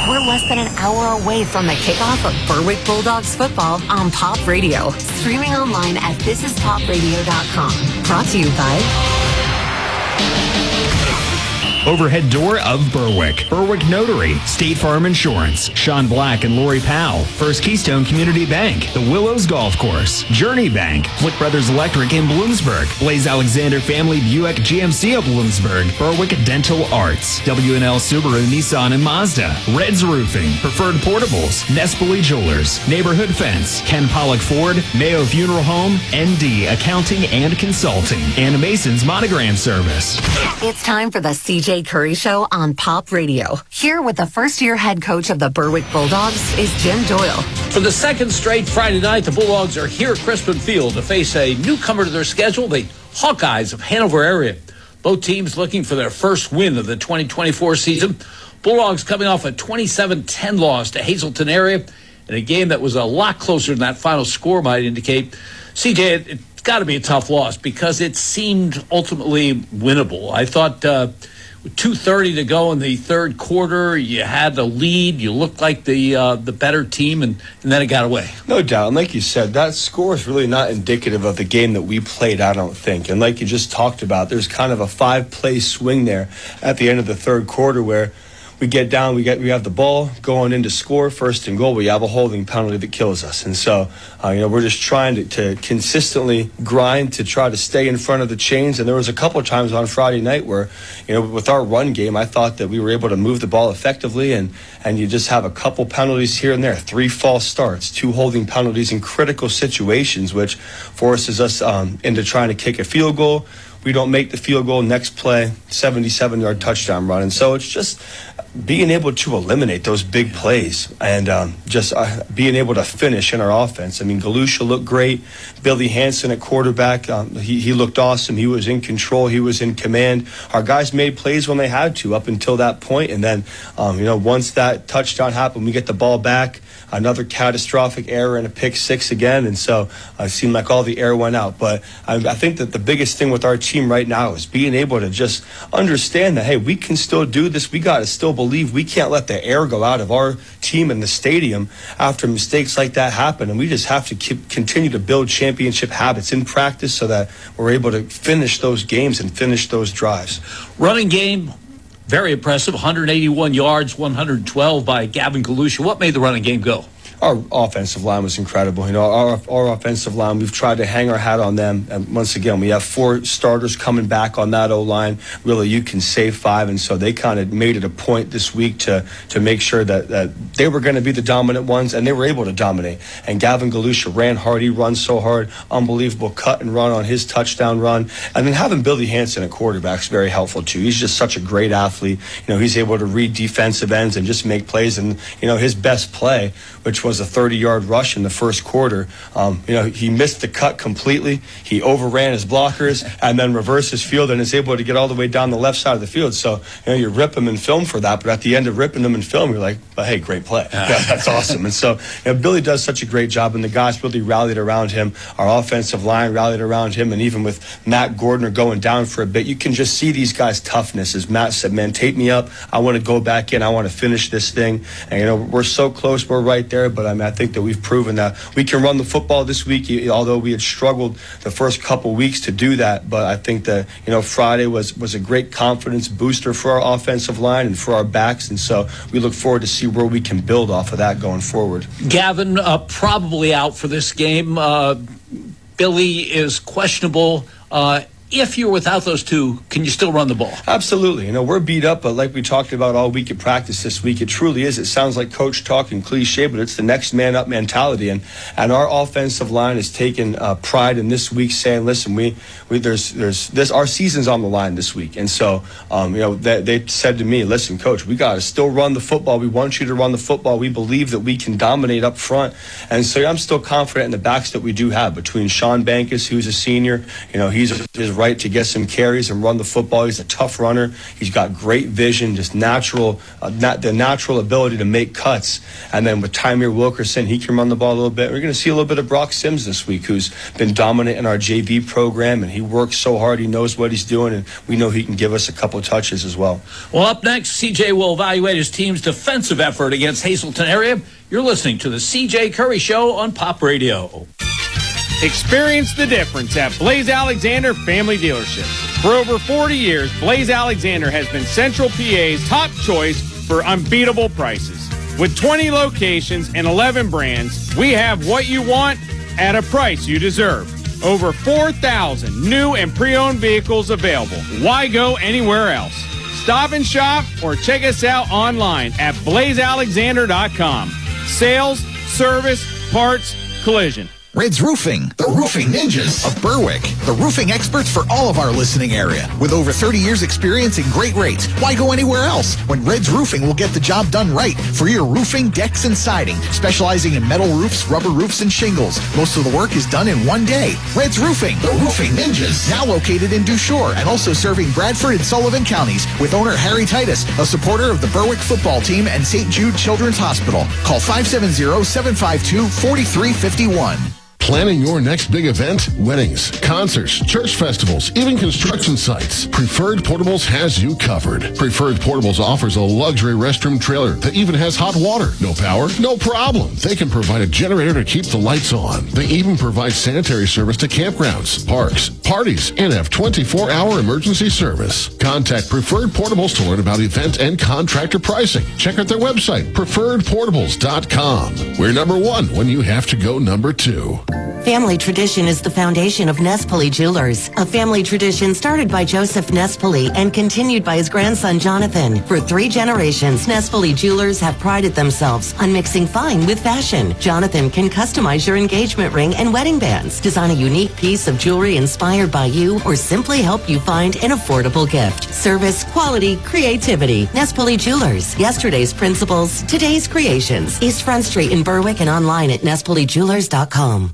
We're less than an hour away from the kickoff of Berwick Bulldogs football on Pop Radio. Streaming online at thisispopradio.com. Brought to you by Overhead Door of Berwick, Berwick Notary, State Farm Insurance, Sean Black and Lori Powell, First Keystone Community Bank, the Willows Golf Course, Journey Bank, Flick Brothers Electric in Bloomsburg, Blaze Alexander Family Buick GMC of Bloomsburg, Berwick Dental Arts, W&L Subaru Nissan and Mazda, Reds Roofing, Preferred Portables, Nespoli Jewelers, Neighborhood Fence, Ken Pollock Ford, Mayo Funeral Home, ND Accounting and Consulting, and Mason's Monogram Service. It's time for the CJ Curry Show on Pop Radio. Here with the first-year head coach of the Berwick Bulldogs is Jim Doyle. For the second straight Friday night, the Bulldogs are here at Crispin Field to face a newcomer to their schedule, the Hawkeyes of Hanover area. Both teams looking for their first win of the 2024 season. Bulldogs coming off a 27-10 loss to Hazleton area in a game that was a lot closer than that final score might indicate. CJ, it's got to be a tough loss because it seemed ultimately winnable. I thought with 2:30 to go in the third quarter, you had a lead. You looked like the better team, and then it got away. No doubt. And like you said, that score is really not indicative of the game that we played, I don't think. And like you just talked about, there's kind of a 5-play swing there at the end of the third quarter where we get down, we have the ball going in to score, first and goal. We have a holding penalty that kills us. And so, we're just trying to consistently grind to try to stay in front of the chains. And there was a couple of times on Friday night where, with our run game, I thought that we were able to move the ball effectively. And you just have a couple penalties here and there, 3 false starts, 2 holding penalties in critical situations, which forces us into trying to kick a field goal. We don't make the field goal. Next play, 77-yard touchdown run. And so it's just being able to eliminate those big plays and just being able to finish in our offense. I mean, Galusha looked great. Billy Hansen at quarterback, he looked awesome. He was in control. He was in command. Our guys made plays when they had to up until that point. And then, once that touchdown happened, we get the ball back. Another catastrophic error and a pick 6 again. And so it seemed like all the air went out. But I think that the biggest thing with our team right now is being able to just understand that, hey, we can still do this. We got to still believe we can't let the air go out of our team in the stadium after mistakes like that happen. And we just have to continue to build championship habits in practice so that we're able to finish those games and finish those drives. Running game, very impressive, 181 yards, 112 by Gavin Galusha. What made the running game go? Our offensive line was incredible. Our offensive line, we've tried to hang our hat on them. And once again, we have 4 starters coming back on that O-line. Really, you can save 5. And so they kind of made it a point this week to make sure that they were going to be the dominant ones, and they were able to dominate. And Gavin Galusha ran hard. He runs so hard. Unbelievable cut and run on his touchdown run. And then having Billy Hansen at quarterback is very helpful, too. He's just such a great athlete. He's able to read defensive ends and just make plays. And, his best play, which was a 30-yard rush in the first quarter. He missed the cut completely. He overran his blockers and then reversed his field and is able to get all the way down the left side of the field. So, you rip him in film for that, but at the end of ripping him in film, you're like, hey, great play. Yeah, that's awesome. And so, Billy does such a great job, and the guys really rallied around him. Our offensive line rallied around him, and even with Matt Gordner going down for a bit, you can just see these guys' toughness. As Matt said, man, tape me up. I want to go back in. I want to finish this thing. And, we're so close. We're right there, but I think that we've proven that we can run the football this week, although we had struggled the first couple weeks to do that. But I think that, Friday was a great confidence booster for our offensive line and for our backs. And so we look forward to see where we can build off of that going forward. Gavin, probably out for this game. Billy is questionable. If you're without those two, can you still run the ball? Absolutely. We're beat up, but like we talked about all week at practice this week, it truly is. It sounds like coach talk and cliche, but it's the next man up mentality. And our offensive line has taken pride in this week, saying, listen, there's this, our season's on the line this week. And so, they said to me, listen, coach, we got to still run the football. We want you to run the football. We believe that we can dominate up front. And so I'm still confident in the backs that we do have between Sean Bankus, who's a senior, his right to get some carries and run the football. He's a tough runner. He's got great vision, just the natural ability to make cuts. And then with Tymir Wilkerson, he can run the ball a little bit. We're going to see a little bit of Brock Sims this week, who's been dominant in our JV program, and he works so hard. He knows what he's doing, and we know he can give us a couple touches as well. Well, up next, CJ will evaluate his team's defensive effort against Hazleton area. You're listening to the CJ Curry Show on Pop Radio. Experience the difference at Blaze Alexander Family Dealerships. For over 40 years, Blaze Alexander has been Central PA's top choice for unbeatable prices. With 20 locations and 11 brands, we have what you want at a price you deserve. Over 4,000 new and pre-owned vehicles available. Why go anywhere else? Stop and shop or check us out online at blazealexander.com. Sales, service, parts, collision. Red's Roofing, the roofing ninjas of Berwick. The roofing experts for all of our listening area. With over 30 years experience and great rates, why go anywhere else when Red's Roofing will get the job done right for your roofing, decks, and siding, specializing in metal roofs, rubber roofs, and shingles. Most of the work is done in one day. Red's Roofing, the roofing ninjas. Now located in Dushore and also serving Bradford and Sullivan counties with owner Harry Titus, a supporter of the Berwick football team and St. Jude Children's Hospital. Call 570-752-4351. Planning your next big event? Weddings, concerts, church festivals, even construction sites. Preferred Portables has you covered. Preferred Portables offers a luxury restroom trailer that even has hot water. No power? No problem. They can provide a generator to keep the lights on. They even provide sanitary service to campgrounds, parks, parties, and have 24-hour emergency service. Contact Preferred Portables to learn about event and contractor pricing. Check out their website, preferredportables.com. We're number one when you have to go number two. Family tradition is the foundation of Nespoli Jewelers, a family tradition started by Joseph Nespoli and continued by his grandson Jonathan. For 3 generations, Nespoli Jewelers have prided themselves on mixing fine with fashion. Jonathan can customize your engagement ring and wedding bands, design a unique piece of jewelry inspired by you, or simply help you find an affordable gift. Service, quality, creativity. Nespoli Jewelers. Yesterday's principles, today's creations. East Front Street in Berwick and online at nespolijewelers.com.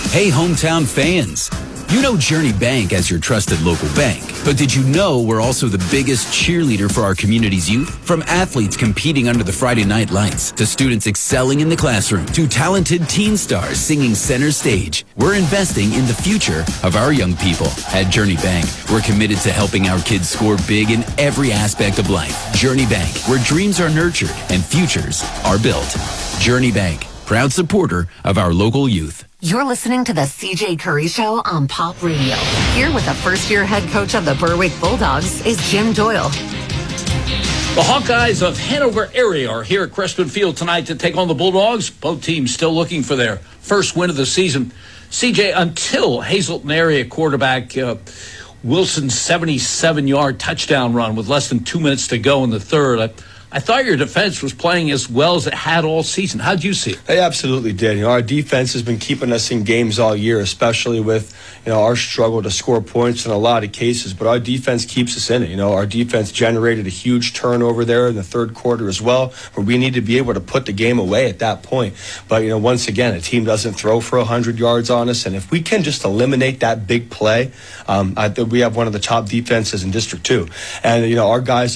Hey, hometown fans. You know Journey Bank as your trusted local bank. But did you know we're also the biggest cheerleader for our community's youth? From athletes competing under the Friday night lights, to students excelling in the classroom, to talented teen stars singing center stage, we're investing in the future of our young people. At Journey Bank, we're committed to helping our kids score big in every aspect of life. Journey Bank, where dreams are nurtured and futures are built. Journey Bank, proud supporter of our local youth. You're listening to the CJ Curry Show on Pop Radio. Here with the first-year head coach of the Berwick Bulldogs is Jim Doyle. The Hawkeyes of Hanover area are here at Crestwood Field tonight to take on the Bulldogs. Both teams still looking for their first win of the season. CJ, until Hazleton area quarterback Wilson's 77-yard touchdown run with less than 2 minutes to go in the third, I thought your defense was playing as well as it had all season. How'd you see it? They absolutely did. You know, our defense has been keeping us in games all year, especially with, you know, our struggle to score points in a lot of cases. But our defense keeps us in it. You know, our defense generated a huge turnover there in the third quarter as well, where we need to be able to put the game away at that point. But, you know, once again, a team doesn't throw for 100 yards on us. And if we can just eliminate that big play, I think we have one of the top defenses in District 2. And, you know, our guys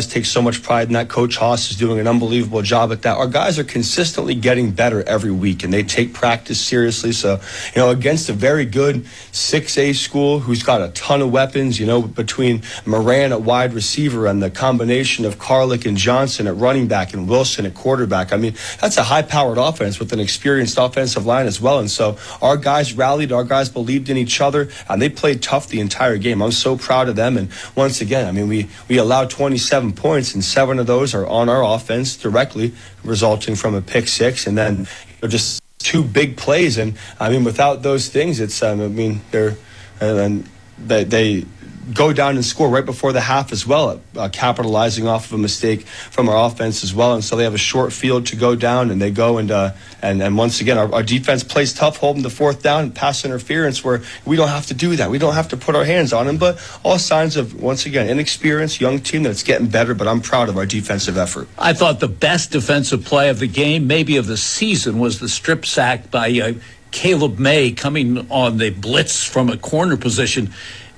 take so much pride in that. Coach Haas is doing an unbelievable job at that. Our guys are consistently getting better every week, and they take practice seriously. So, you know, against a very good 6A school who's got a ton of weapons, you know, between Moran at wide receiver and the combination of Carlick and Johnson at running back and Wilson at quarterback. I mean, that's a high-powered offense with an experienced offensive line as well. And so our guys rallied, our guys believed in each other, and they played tough the entire game. I'm so proud of them. And once again, I mean, we allowed 27 points, and 7 of those are on our offense directly, resulting from a pick six, and then, you know, just 2 big plays. And I mean, without those things, it's I mean, they go down and score right before the half as well, capitalizing off of a mistake from our offense as well. And so they have a short field to go down, and they go and once again, our defense plays tough, holding the fourth down and pass interference where we don't have to do that. We don't have to put our hands on them, but all signs of, once again, inexperienced young team that's getting better, but I'm proud of our defensive effort. I thought the best defensive play of the game, maybe of the season, was the strip sack by Caleb May coming on the blitz from a corner position.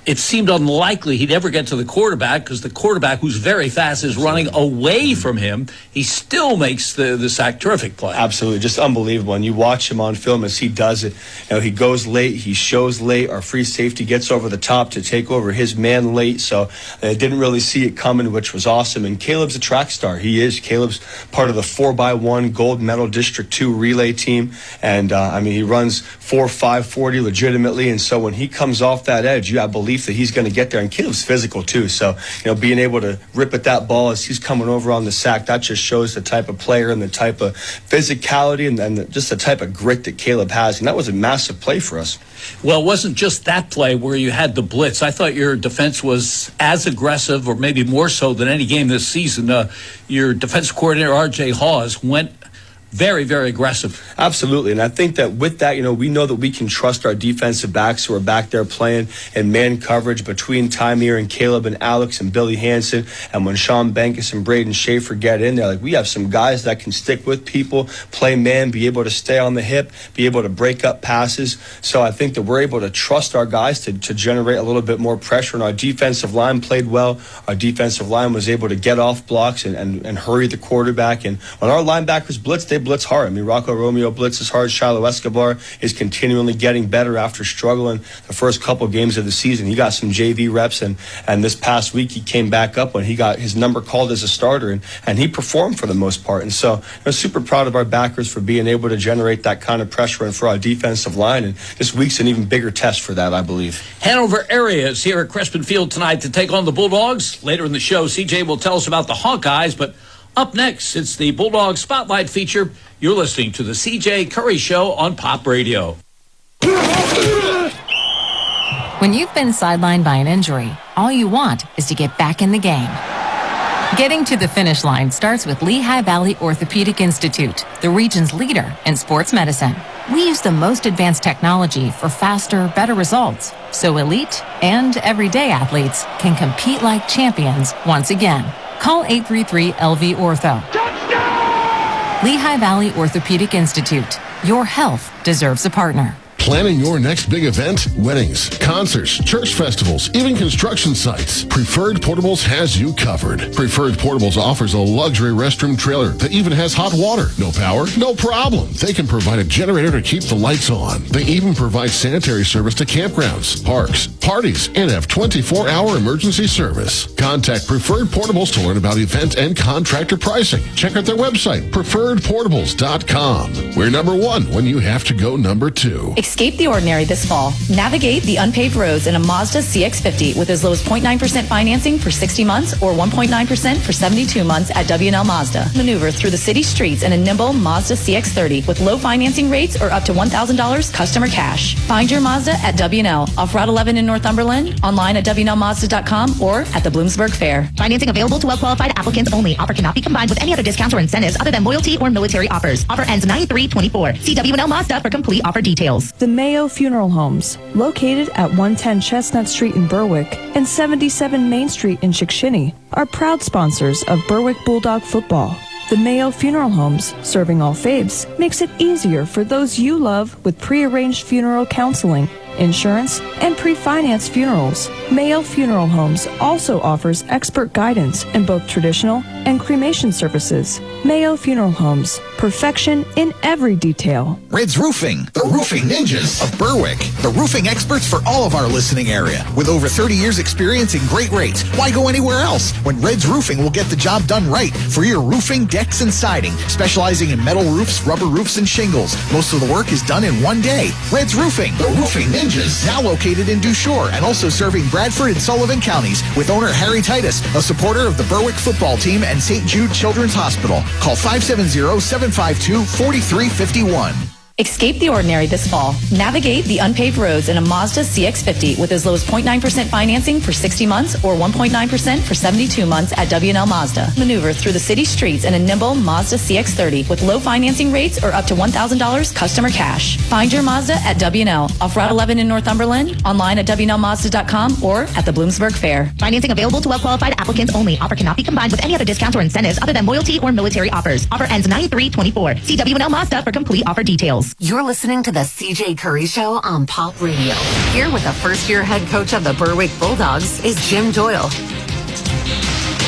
it seemed unlikely he'd ever get to the quarterback because the quarterback, who's very fast, is running away from him. He still makes the sack. Terrific play. Absolutely, just unbelievable. And you watch him on film as he does it. He goes late, he shows late. Our free safety gets over the top to take over his man late, so I didn't really see it coming, which was awesome. And Caleb's a track star. Caleb's part of the 4x1 gold medal District 2 relay team, and he runs 4.540 legitimately. And so when he comes off that edge, you have belief that he's going to get there. And Caleb's physical too, so being able to rip at that ball as he's coming over on the sack, that just shows the type of player and the type of physicality and just the type of grit that Caleb has. And that was a massive play for us. Well, it wasn't just that play where you had the blitz. I thought your defense was as aggressive, or maybe more so, than any game this season. Your defensive coordinator, R.J. Hawes, went very, very aggressive. Absolutely. And I think that with that, we know that we can trust our defensive backs who are back there playing in man coverage between Tymir and Caleb and Alex and Billy Hansen. And when Sean Bankus and Braden Schaefer get in there, we have some guys that can stick with people, play man, be able to stay on the hip, be able to break up passes. So I think that we're able to trust our guys to generate a little bit more pressure. And our defensive line played well. Our defensive line was able to get off blocks and hurry the quarterback. And when our linebackers blitz, they blitz hard. Rocco Romeo blitzes hard. Shiloh Escobar is continually getting better after struggling the first couple games of the season. He got some JV reps, and this past week he came back up when he got his number called as a starter, and he performed for the most part. And so I'm super proud of our backers for being able to generate that kind of pressure, and for our defensive line. And this week's an even bigger test for that, I believe. Hanover area is here at Crispin Field tonight to take on the Bulldogs. Later in the show, CJ will tell us about the Hawkeyes, but up next, it's the Bulldog Spotlight feature. You're listening to the CJ Curry Show on Pop Radio. When you've been sidelined by an injury, all you want is to get back in the game. Getting to the finish line starts with Lehigh Valley Orthopedic Institute, the region's leader in sports medicine. We use the most advanced technology for faster, better results, so elite and everyday athletes can compete like champions once again. Call 833-LV-ORTHO. Lehigh Valley Orthopedic Institute. Your health deserves a partner. Planning your next big event? Weddings, concerts, church festivals, even construction sites. Preferred Portables has you covered. Preferred Portables offers a luxury restroom trailer that even has hot water. No power? No problem. They can provide a generator to keep the lights on. They even provide sanitary service to campgrounds, parks, parties, and have 24-hour emergency service. Contact Preferred Portables to learn about event and contractor pricing. Check out their website, preferredportables.com. We're number one when you have to go number two. Escape the ordinary this fall. Navigate the unpaved roads in a Mazda CX-50 with as low as 0.9% financing for 60 months or 1.9% for 72 months at W&L Mazda. Maneuver through the city streets in a nimble Mazda CX-30 with low financing rates or up to $1,000 customer cash. Find your Mazda at W&L off Route 11 in Northumberland, online at WNLMazda.com or at the Bloomsburg Fair. Financing available to well-qualified applicants only. Offer cannot be combined with any other discounts or incentives other than loyalty or military offers. Offer ends 9/3/24. See W&L Mazda for complete offer details. The Mayo Funeral Homes, located at 110 Chestnut Street in Berwick and 77 Main Street in Chickashinny, are proud sponsors of Berwick Bulldog football. The Mayo Funeral Homes, serving all faiths, makes it easier for those you love with pre-arranged funeral counseling, insurance, and pre-financed funerals. Mayo Funeral Homes also offers expert guidance in both traditional and cremation services. Mayo Funeral Homes, perfection in every detail. Red's Roofing, the roofing ninjas of Berwick. The roofing experts for all of our listening area. With over 30 years experience and great rates, why go anywhere else when Red's Roofing will get the job done right for your roofing, decks, and siding, specializing in metal roofs, rubber roofs, and shingles. Most of the work is done in one day. Red's Roofing, the roofing ninjas, now located in Dushore and also serving Bradford and Sullivan counties with owner Harry Titus, a supporter of the Berwick football team and St. Jude Children's Hospital. Call 570-752-4351. Escape the ordinary this fall. Navigate the unpaved roads in a Mazda CX-50 with as low as 0.9% financing for 60 months or 1.9% for 72 months at W&L Mazda. Maneuver through the city streets in a nimble Mazda CX-30 with low financing rates or up to $1,000 customer cash. Find your Mazda at W&L off Route 11 in Northumberland, online at WNLMazda.com or at the Bloomsburg Fair. Financing available to well-qualified applicants only. Offer cannot be combined with any other discounts or incentives other than loyalty or military offers. Offer ends 9/3/24. See W&L Mazda for complete offer details. schools. You're listening to the CJ Curry Show on Pop Radio. Here with the first-year head coach of the Berwick Bulldogs is Jim Doyle.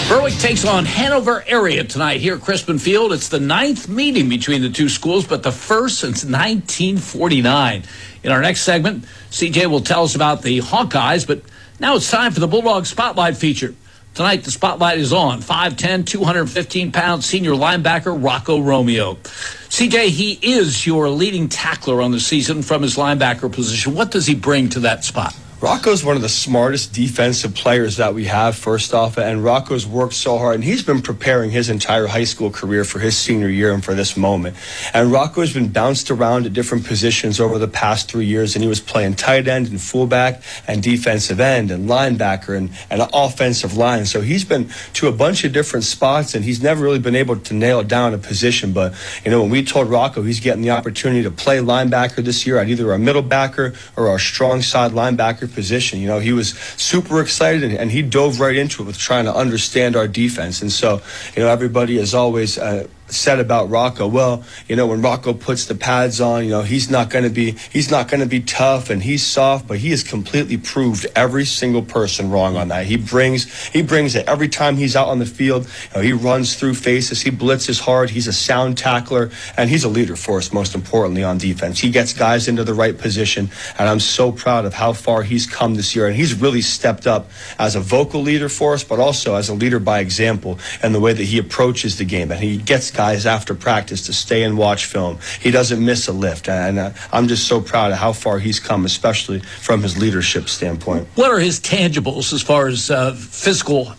Berwick takes on Hanover area tonight here at Crispin Field. It's the 9th meeting between the two schools, but the first since 1949. In our next segment, CJ will tell us about the Hawkeyes, but now it's time for the Bulldog Spotlight feature. Tonight, the spotlight is on 5'10", 215-pound senior linebacker Rocco Romeo. CJ, he is your leading tackler on the season from his linebacker position. What does he bring to that spot? Rocco's one of the smartest defensive players that we have, first off, and Rocco's worked so hard, and he's been preparing his entire high school career for his senior year and for this moment. And Rocco's been bounced around at different positions over the past 3 years, and he was playing tight end and fullback and defensive end and linebacker and offensive line. So he's been to a bunch of different spots, and he's never really been able to nail down a position. But, when we told Rocco he's getting the opportunity to play linebacker this year at either our middle backer or our strong side linebacker position, he was super excited, and he dove right into it with trying to understand our defense. And so, everybody has always said about Rocco, well, when Rocco puts the pads on, he's not going to be tough and he's soft, but he has completely proved every single person wrong on that. He brings it every time he's out on the field. He runs through faces, he blitzes hard, he's a sound tackler, and he's a leader for us, most importantly, on defense. He gets guys into the right position, and I'm so proud of how far he's come this year, and he's really stepped up as a vocal leader for us, but also as a leader by example and the way that he approaches the game, and he gets guys after practice to stay and watch film. He doesn't miss a lift, and I'm just so proud of how far he's come, especially from his leadership standpoint. What are his tangibles as far as physical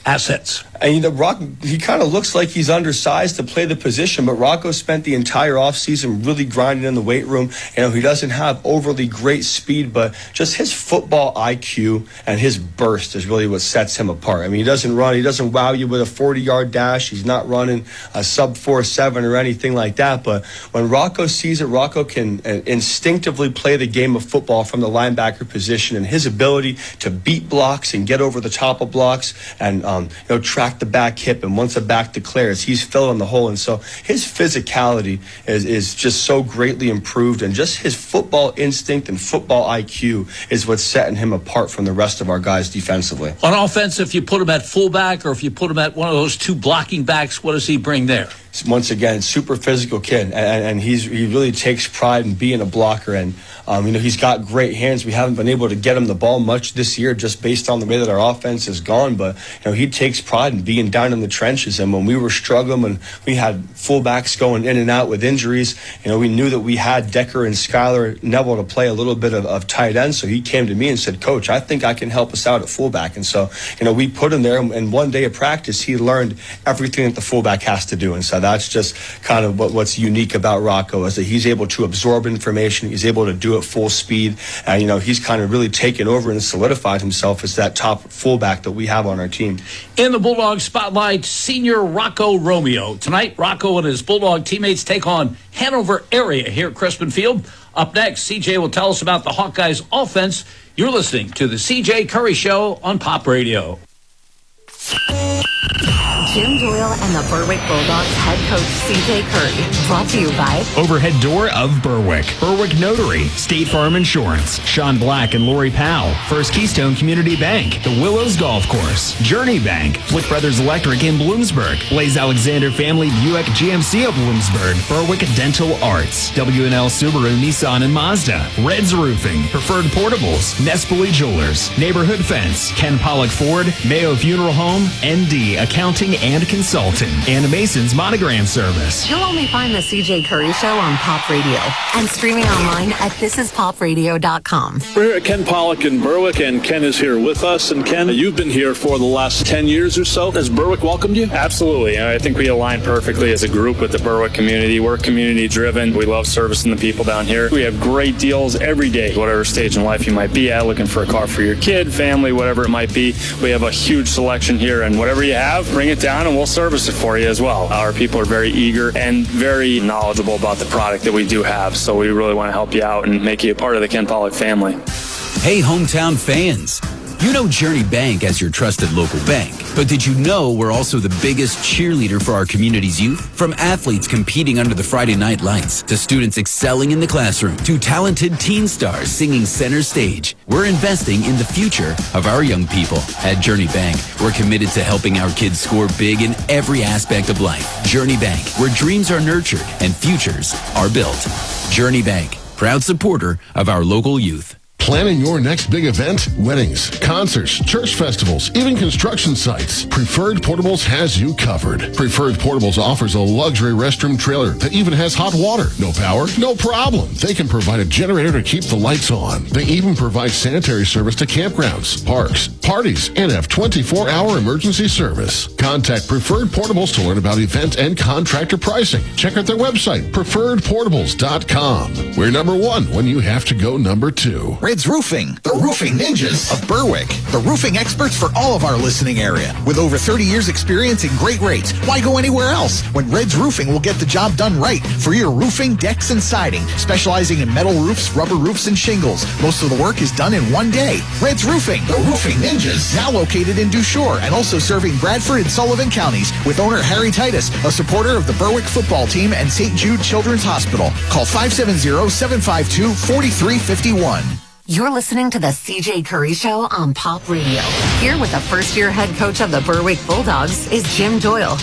assets? And he kind of looks like he's undersized to play the position, but Rocco spent the entire offseason really grinding in the weight room. He doesn't have overly great speed, but just his football IQ and his burst is really what sets him apart. He doesn't wow you with a 40-yard dash. He's not running a sub 4.7 or anything like that, but when Rocco sees it, Rocco can instinctively play the game of football from the linebacker position, and his ability to beat blocks and get over the top of blocks and track the back hip, and once a back declares, he's filling the hole. And so his physicality is just so greatly improved, and just his football instinct and football IQ is what's setting him apart from the rest of our guys defensively. On offense, if you put him at fullback or if you put him at one of those two blocking backs, what does he bring there? Once again, super physical kid, and he really takes pride in being a blocker, and he's got great hands. We haven't been able to get him the ball much this year just based on the way that our offense has gone, but he takes pride in being down in the trenches. And when we were struggling, when we had fullbacks going in and out with injuries, we knew that we had Decker and Skylar Neville to play a little bit of tight end, so he came to me and said, Coach, I think I can help us out at fullback. And so we put him there, and one day of practice he learned everything that the fullback has to do. And so that's just kind of what's unique about Rocco, is that he's able to absorb information, he's able to do it full speed, and he's kind of really taken over and solidified himself as that top fullback that we have on our team. In the Bulldog Spotlight, senior Rocco Romeo. Tonight, Rocco and his Bulldog teammates take on Hanover area here at Crispin Field. Up next, CJ will tell us about the Hawkeyes offense. You're listening to the CJ Curry Show on Pop Radio. Jim Doyle and the Berwick Bulldogs head coach CJ Curry. Brought to you by Overhead Door of Berwick, Berwick Notary, State Farm Insurance, Sean Black and Lori Powell, First Keystone Community Bank, the Willows Golf Course, Journey Bank, Flick Brothers Electric in Bloomsburg, Blaze Alexander Family Buick GMC of Bloomsburg, Berwick Dental Arts, W&L Subaru Nissan and Mazda, Reds Roofing, Preferred Portables, Nespoli Jewelers, Neighborhood Fence, Ken Pollock Ford, Mayo Funeral Home, ND Accounting and Consulting, and Mason's Monogram Service. You'll only find the CJ Curry Show on Pop Radio and streaming online at thisispopradio.com. We're here at Ken Pollock in Berwick, and Ken is here with us. And Ken, you've been here for the last 10 years or so. Has Berwick welcomed you? Absolutely. I think we align perfectly as a group with the Berwick community. We're community driven. We love servicing the people down here. We have great deals every day, whatever stage in life you might be at, looking for a car for your kid, family, whatever it might be. We have a huge selection here, and whatever you have, bring it down and we'll service it for you as well. Our people are very eager and very knowledgeable about the product that we do have, so we really want to help you out and make you a part of the Ken Pollock family. Hey, hometown fans. You know Journey Bank as your trusted local bank, but did you know we're also the biggest cheerleader for our community's youth? From athletes competing under the Friday night lights, to students excelling in the classroom, to talented teen stars singing center stage, we're investing in the future of our young people. At Journey Bank, we're committed to helping our kids score big in every aspect of life. Journey Bank, where dreams are nurtured and futures are built. Journey Bank, proud supporter of our local youth. Planning your next big event? Weddings, concerts, church festivals, even construction sites. Preferred Portables has you covered. Preferred Portables offers a luxury restroom trailer that even has hot water. No power? No problem. They can provide a generator to keep the lights on. They even provide sanitary service to campgrounds, parks, parties, and have 24-hour emergency service. Contact Preferred Portables to learn about event and contractor pricing. Check out their website, preferredportables.com. We're number one when you have to go number two. Red's Roofing, the roofing ninjas of Berwick. The roofing experts for all of our listening area. With over 30 years experience and great rates, why go anywhere else when Red's Roofing will get the job done right for your roofing, decks, and siding, specializing in metal roofs, rubber roofs, and shingles. Most of the work is done in one day. Red's Roofing, the roofing ninjas. Now located in Dushore and also serving Bradford and Sullivan counties with owner Harry Titus, a supporter of the Berwick football team and St. Jude Children's Hospital. Call 570-752-4351. You're listening to the CJ Curry Show on Pop Radio. Here with the first-year head coach of the Berwick Bulldogs is Jim Doyle.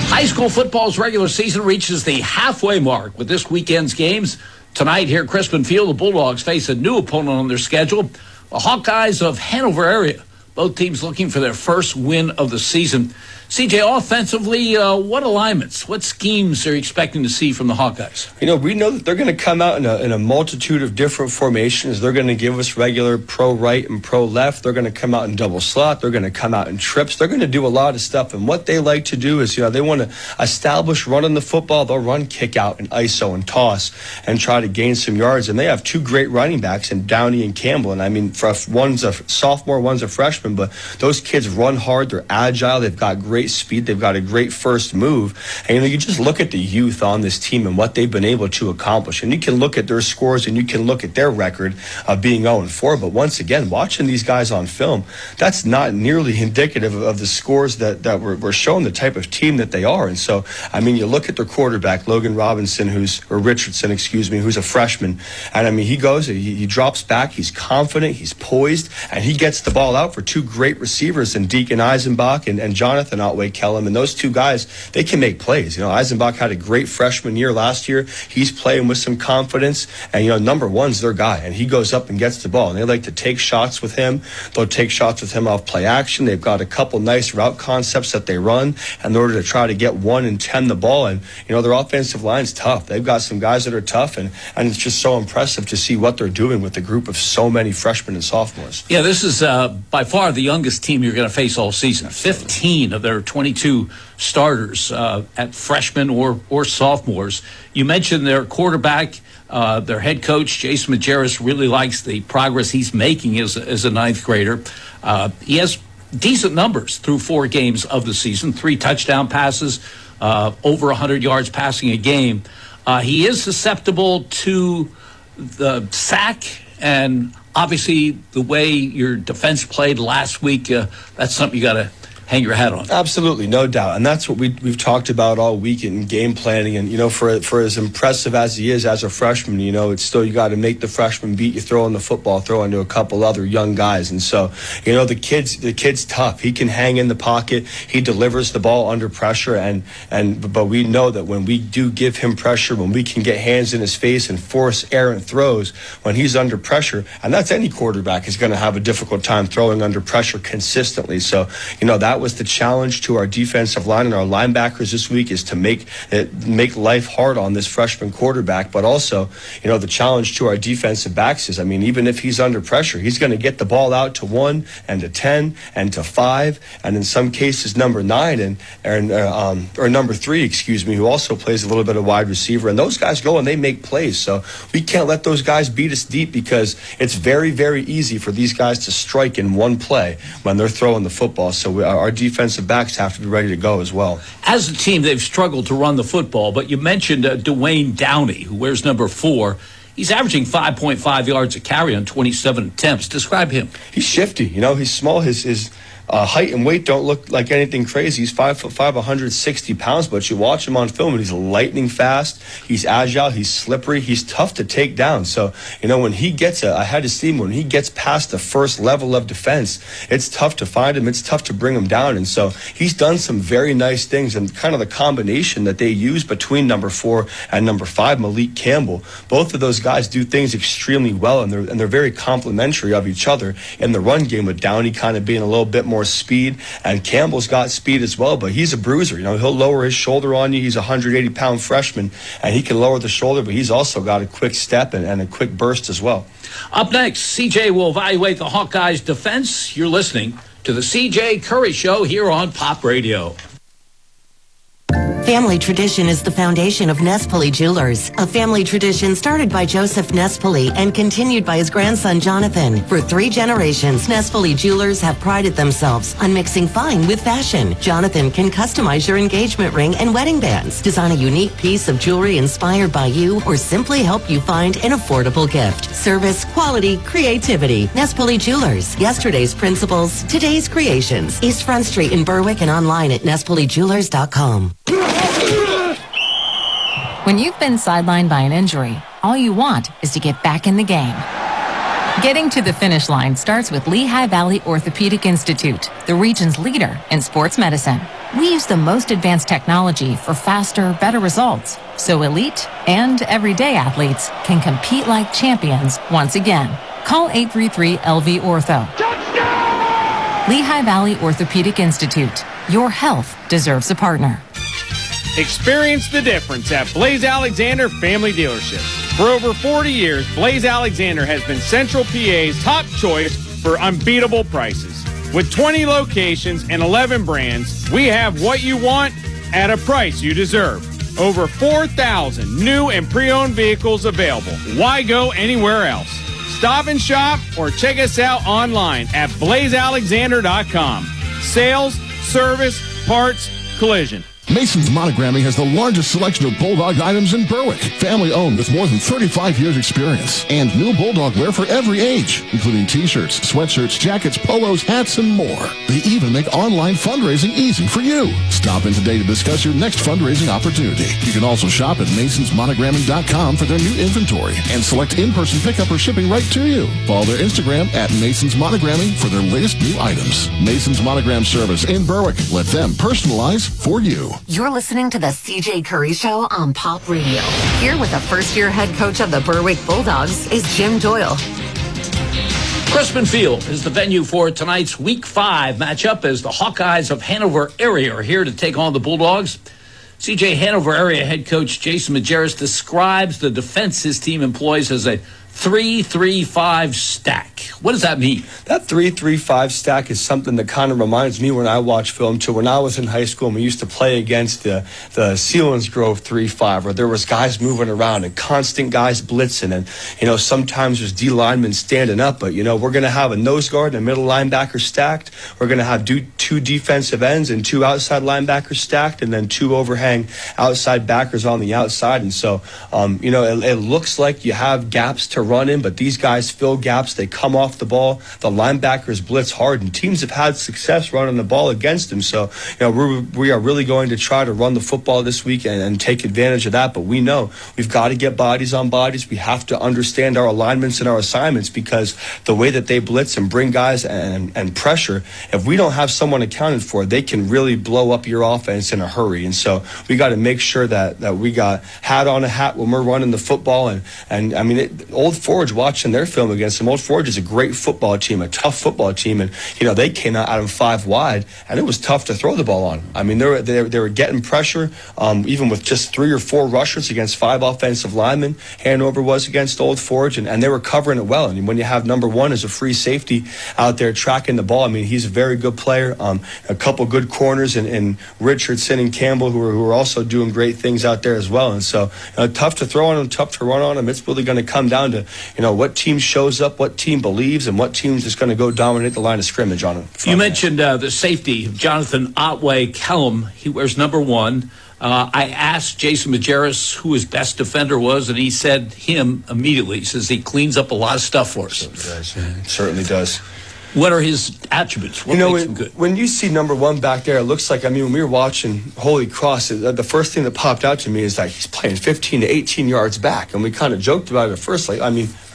High school football's regular season reaches the halfway mark with this weekend's games. Tonight here at Crispin Field, the Bulldogs face a new opponent on their schedule, the Hawkeyes of Hanover area. Both teams looking for their first win of the season. CJ, offensively, what alignments, what schemes are you expecting to see from the Hawkeyes? You know, we know that they're going to come out in a multitude of different formations. They're going to give us regular pro right and pro left. They're going to come out in double slot. They're going to come out in trips. They're going to do a lot of stuff. And what they like to do is, they want to establish running the football. They'll run kick out and ISO and toss and try to gain some yards. And they have two great running backs in Downey and Campbell. And I mean, one's a sophomore, one's a freshman, but those kids run hard. They're agile. They've got great speed. They've got a great first move. And you just look at the youth on this team and what they've been able to accomplish. And you can look at their scores and you can look at their record of being 0-4. But once again, watching these guys on film, that's not nearly indicative of the scores that were showing the type of team that they are. And so, I mean, you look at their quarterback, Richardson, who's a freshman. And I mean, he goes, he drops back, he's confident, he's poised, and he gets the ball out for two great receivers in Deacon Eisenbach and Jonathan Otway Kellum. And those two guys, they can make plays. Eisenbach had a great freshman year last year. He's playing with some confidence. And, number one's their guy. And he goes up and gets the ball. And they like to take shots with him. They'll take shots with him off play action. They've got a couple nice route concepts that they run in order to try to get 1 and 10 the ball. And, their offensive line's tough. They've got some guys that are tough. And it's just so impressive to see what they're doing with a group of so many freshmen and sophomores. Yeah, this is by far the youngest team you're going to face all season. 15 of their 22 starters at freshmen or sophomores. You mentioned their quarterback, their head coach, Jason Majerus, really likes the progress he's making as a ninth grader. He has decent numbers through 4 games of the season, 3 touchdown passes, over 100 yards passing a game. He is susceptible to the sack, and obviously the way your defense played last week, that's something you got to hang your hat on. Absolutely, no doubt. And that's what we've talked about all week in game planning. And, for as impressive as he is as a freshman, it's still, you got to make the freshman beat you, throw in the football, throw into a couple other young guys. And so, the kid's tough. He can hang in the pocket. He delivers the ball under pressure. But we know that when we do give him pressure, when we can get hands in his face and force errant throws when he's under pressure, and that's any quarterback is going to have a difficult time throwing under pressure consistently. So, that was the challenge to our defensive line and our linebackers this week, is to make life hard on this freshman quarterback. But also, the challenge to our defensive backs is, even if he's under pressure, he's going to get the ball out to 1 and to 10 and to 5, and in some cases number 9 or number 3, who also plays a little bit of wide receiver. And those guys go and they make plays. So we can't let those guys beat us deep, because it's very, very easy for these guys to strike in one play when they're throwing the football. So our defensive backs have to be ready to go as well. As a team, they've struggled to run the football, but you mentioned Dwayne Downey, who wears number 4. He's averaging 5.5 yards a carry on 27 attempts. Describe him. He's shifty. He's small. His height and weight don't look like anything crazy. He's 5'5", 160 pounds, but you watch him on film and he's lightning fast. He's agile. He's slippery. He's tough to take down. So, when he gets I had to see him when he gets past the first level of defense, it's tough to find him. It's tough to bring him down. And so he's done some very nice things, and kind of the combination that they use between number 4 and number 5, Malik Campbell. Both of those guys do things extremely well, and they're very complementary of each other in the run game, with Downey kind of being a little bit more speed, and Campbell's got speed as well, but he's a bruiser. He'll lower his shoulder on you. He's a 180-pound freshman, and he can lower the shoulder, but he's also got a quick step and a quick burst as well. Up next, CJ will evaluate the Hawkeyes' defense. You're listening to the CJ Curry Show here on Pop Radio. Family tradition is the foundation of Nespoli Jewelers, a family tradition started by Joseph Nespoli and continued by his grandson Jonathan. For 3 generations, Nespoli Jewelers have prided themselves on mixing fine with fashion. Jonathan can customize your engagement ring and wedding bands, design a unique piece of jewelry inspired by you, or simply help you find an affordable gift. Service, quality, creativity. Nespoli Jewelers. Yesterday's principles, today's creations. East Front Street in Berwick and online at nespolijewelers.com. When you've been sidelined by an injury, all you want is to get back in the game. Getting to the finish line starts with Lehigh Valley Orthopedic Institute, the region's leader in sports medicine. We use the most advanced technology for faster, better results, so elite and everyday athletes can compete like champions once again. Call 833-LV-ORTHO. Lehigh Valley Orthopedic Institute. Your health deserves a partner. Experience the difference at Blaze Alexander Family Dealerships. For over 40 years, Blaze Alexander has been Central PA's top choice for unbeatable prices. With 20 locations and 11 brands, we have what you want at a price you deserve. Over 4,000 new and pre-owned vehicles available. Why go anywhere else? Stop and shop or check us out online at blazealexander.com. Sales, service, parts, collision. Mason's Monogramming has the largest selection of Bulldog items in Berwick. Family owned with more than 35 years experience. And new Bulldog wear for every age, including t-shirts, sweatshirts, jackets, polos, hats, and more. They even make online fundraising easy for you. Stop in today to discuss your next fundraising opportunity. You can also shop at masonsmonogramming.com for their new inventory and select in-person pickup or shipping right to you. Follow their Instagram at Mason's Monogramming for their latest new items. Mason's Monogram Service in Berwick. Let them personalize for you. You're listening to the CJ Curry Show on Pop Radio. Here with the first-year head coach of the Berwick Bulldogs is Jim Doyle. Crispin Field is the venue for tonight's Week 5 matchup as the Hawkeyes of Hanover area are here to take on the Bulldogs. CJ Hanover area head coach Jason Majerus describes the defense his team employs as a 3-3-5 stack. What does that mean? That 3-3-5 stack is something that kind of reminds me when I watch film to when I was in high school and we used to play against the Selinsgrove 3-5, where there was guys moving around and constant guys blitzing, and sometimes there's D linemen standing up, but we're going to have a nose guard and a middle linebacker stacked. We're going to have two defensive ends and 2 outside linebackers stacked, and then 2 overhang outside backers on the outside. And so it looks like you have gaps to run in, but these guys fill gaps. They come off the ball. The linebackers blitz hard, and teams have had success running the ball against them. So, we are really going to try to run the football this week and take advantage of that. But we know we've got to get bodies on bodies. We have to understand our alignments and our assignments, because the way that they blitz and bring guys and pressure, if we don't have someone accounted for, they can really blow up your offense in a hurry. And so we got to make sure that we got hat on a hat when we're running the football. And I mean, Old Forge, watching their film against them, Old Forge is a great football team, a tough football team, and they came out of 5 wide, and it was tough to throw the ball on. I mean, they were getting pressure, even with just 3 or 4 rushers against 5 offensive linemen. Hanover was against Old Forge, and they were covering it well. And when you have number 1 as a free safety out there tracking the ball, I mean, he's a very good player. A couple good corners in Richardson and Campbell who are also doing great things out there as well. And so tough to throw on them, tough to run on them. It's really going to come down to, what team shows up, what team believes, and what team's just going to go dominate the line of scrimmage on it. You mentioned the safety, Jonathan Otway-Kellum. He wears number 1. I asked Jason Majerus who his best defender was, and he said him immediately. He says he cleans up a lot of stuff for us. Certainly does. What are his attributes? What makes him good? When you see number 1 back there, it looks like, when we were watching Holy Cross, the first thing that popped out to me is that he's playing 15 to 18 yards back. And we kind of joked about it at first,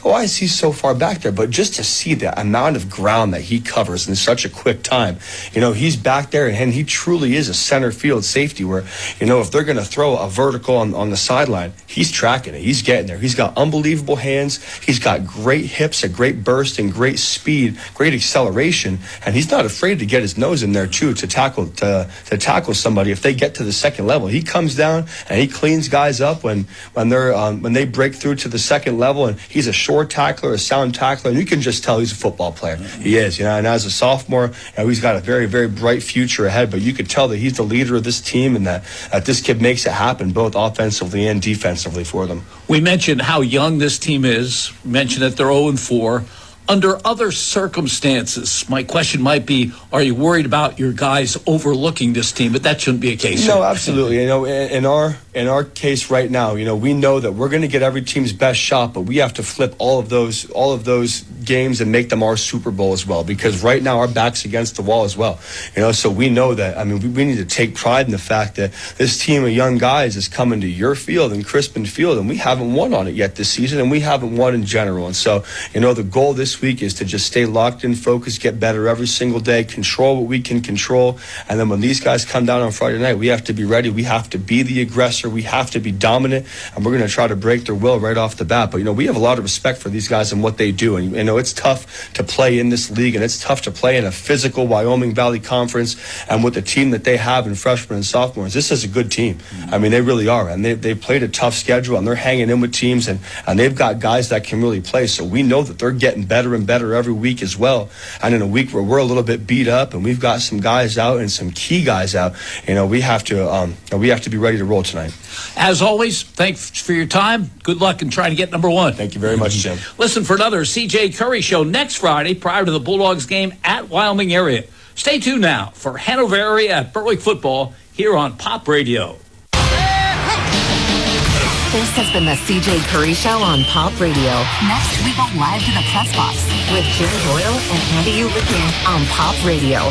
why is he so far back there? But just to see the amount of ground that he covers in such a quick time, he's back there, and he truly is a center field safety where, if they're going to throw a vertical on the sideline, he's tracking it. He's getting there. He's got unbelievable hands. He's got great hips, a great burst, and great speed, great acceleration. And he's not afraid to get his nose in there, too, to tackle somebody if they get to the second level. He comes down, and he cleans guys up when they break through to the second level, and he's a short tackler, a sound tackler, and you can just tell he's a football player. He is, and as a sophomore, he's got a very, very bright future ahead, but you could tell that he's the leader of this team and that this kid makes it happen both offensively and defensively for them. We mentioned how young this team is. We mentioned that they're 0-4. Under other circumstances, my question might be, are you worried about your guys overlooking this team? But that shouldn't be a case. No, absolutely. In our case right now, we know that we're going to get every team's best shot, but we have to flip all of those games and make them our Super Bowl as well, because right now our back's against the wall as well. So we know that, we need to take pride in the fact that this team of young guys is coming to your field and Crispin Field, and we haven't won on it yet this season, and we haven't won in general. And so, the goal this week is to just stay locked in, focused, get better every single day, control what we can control, and then when these guys come down on Friday night, we have to be ready. We have to be the aggressor. We have to be dominant, and we're going to try to break their will right off the bat. But, we have a lot of respect for these guys and what they do, and, it's tough to play in this league, and it's tough to play in a physical Wyoming Valley Conference, and with the team that they have in freshmen and sophomores, this is a good team. They really are, and they played a tough schedule, and they're hanging in with teams, and they've got guys that can really play, so we know that they're getting better and better every week as well. And in a week where we're a little bit beat up and we've got some guys out and some key guys out, we have to be ready to roll tonight. As always, thanks for your time. Good luck in trying to get number 1. Thank you very much, Jim. Listen for another CJ Curry Show next Friday prior to the Bulldogs game at Wyoming area. Stay tuned now for Hanover area at Berwick football here on Pop Radio. This has been the CJ Curry Show on Pop Radio. Next, we go live to the press box with Jim Doyle and Andy Ulican on Pop Radio.